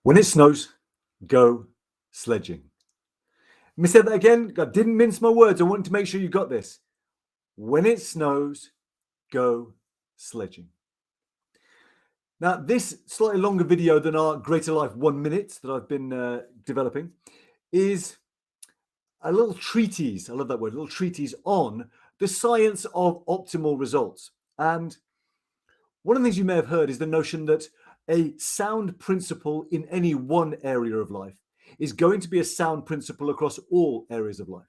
When it snows, go sledging. Let me say that again. I didn't mince my words. I wanted to make sure you got this. When it snows, go sledging. Now, this slightly longer video than our Greater Life 1 minute that I've been developing is a little treatise. I love that word, a little treatise on the science of optimal results. And one of the things you may have heard is the notion that a sound principle in any one area of life is going to be a sound principle across all areas of life.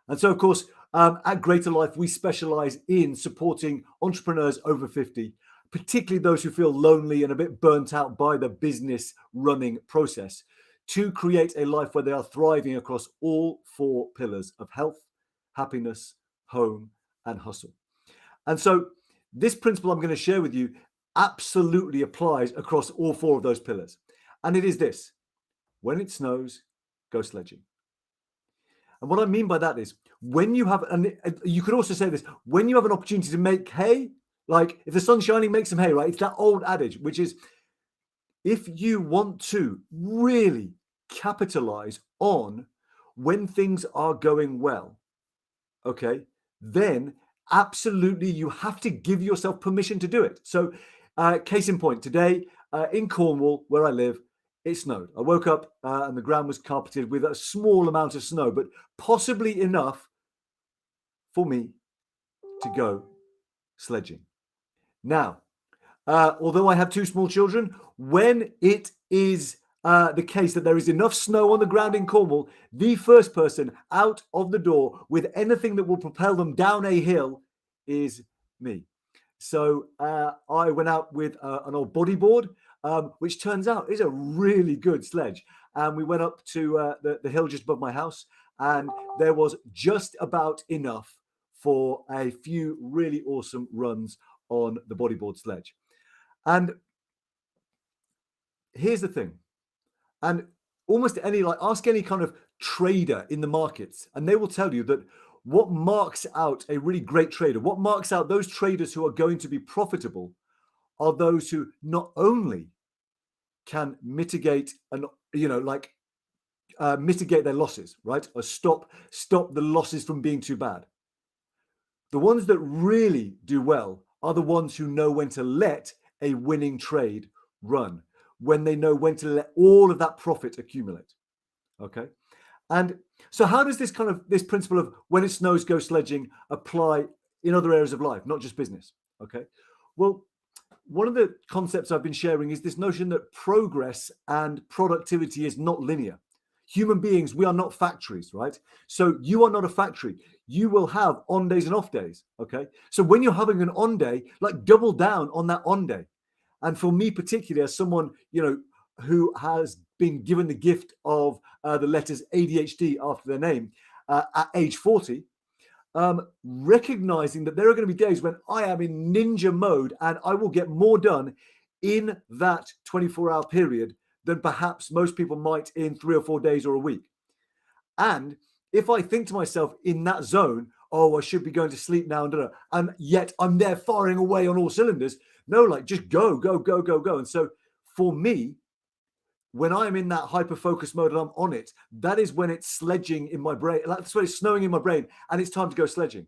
And so, of course, at Greater Life, we specialize in supporting entrepreneurs over 50, particularly those who feel lonely and a bit burnt out by the business running process, to create a life where they are thriving across all four pillars of health, happiness, home, and hustle. And so this principle I'm going to share with you absolutely applies across all four of those pillars. And it is this: when it snows, go sledging. And what I mean by that is when you have, and you could also say this, when you have an opportunity to make hay, like if the sun's shining, make some hay, right? It's that old adage, which is if you want to really capitalize on when things are going well, okay, then absolutely you have to give yourself permission to do it. So case in point, today in Cornwall, where I live, it snowed. I woke up and the ground was carpeted with a small amount of snow, but possibly enough for me to go sledging. Now, although I have two small children, when it is the case that there is enough snow on the ground in Cornwall, the first person out of the door with anything that will propel them down a hill is me. So I went out with an old bodyboard, which turns out is a really good sledge. And we went up to the hill just above my house, and there was just about enough for a few really awesome runs on the bodyboard sledge. And here's the thing, and almost ask any kind of trader in the markets, and they will tell you that what marks out a really great trader, what marks out those traders who are going to be profitable, are those who not only can mitigate and mitigate their losses, right, or stop the losses from being too bad. The ones that really do well are the ones who know when to let a winning trade run, when they know when to let all of that profit accumulate. Okay. And so how does this principle of when it snows, go sledging apply in other areas of life, not just business? Okay. Well, one of the concepts I've been sharing is this notion that progress and productivity is not linear. Human beings, we are not factories, right? So you are not a factory. You will have on days and off days. Okay. So when you're having an on day, like double down on that on day. And for me, particularly as someone, who has been given the gift of the letters ADHD after their name at age 40, recognizing that there are going to be days when I am in ninja mode and I will get more done in that 24-hour period than perhaps most people might in 3 or 4 days or a week. And if I think to myself in that zone, oh, I should be going to sleep now, and yet I'm there firing away on all cylinders. No, just go. And so for me, when I'm in that hyper-focus mode and I'm on it, that is when it's sledging in my brain. That's when it's snowing in my brain and it's time to go sledging.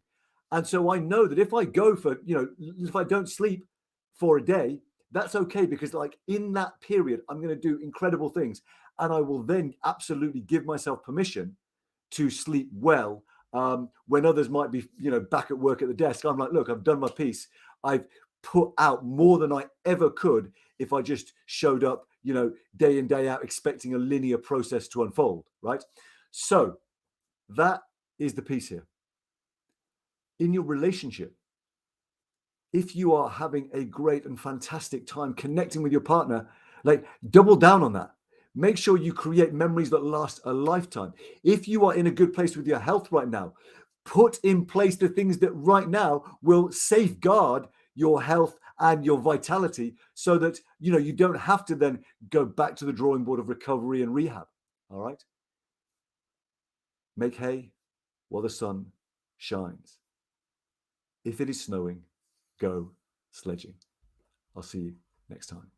And so I know that if I go for, if I don't sleep for a day, that's okay, because in that period, I'm going to do incredible things. And I will then absolutely give myself permission to sleep well. When others might be, back at work at the desk, I'm like, look, I've done my piece. I've put out more than I ever could if I just showed up, day in, day out, expecting a linear process to unfold, right? So that is the piece here. In your relationship, if you are having a great and fantastic time connecting with your partner, double down on that. Make sure you create memories that last a lifetime. If you are in a good place with your health right now, put in place the things that right now will safeguard your health and your vitality, so that you don't have to then go back to the drawing board of recovery and rehab. All right. Make hay while the sun shines. If it is snowing, go sledging. I'll see you next time.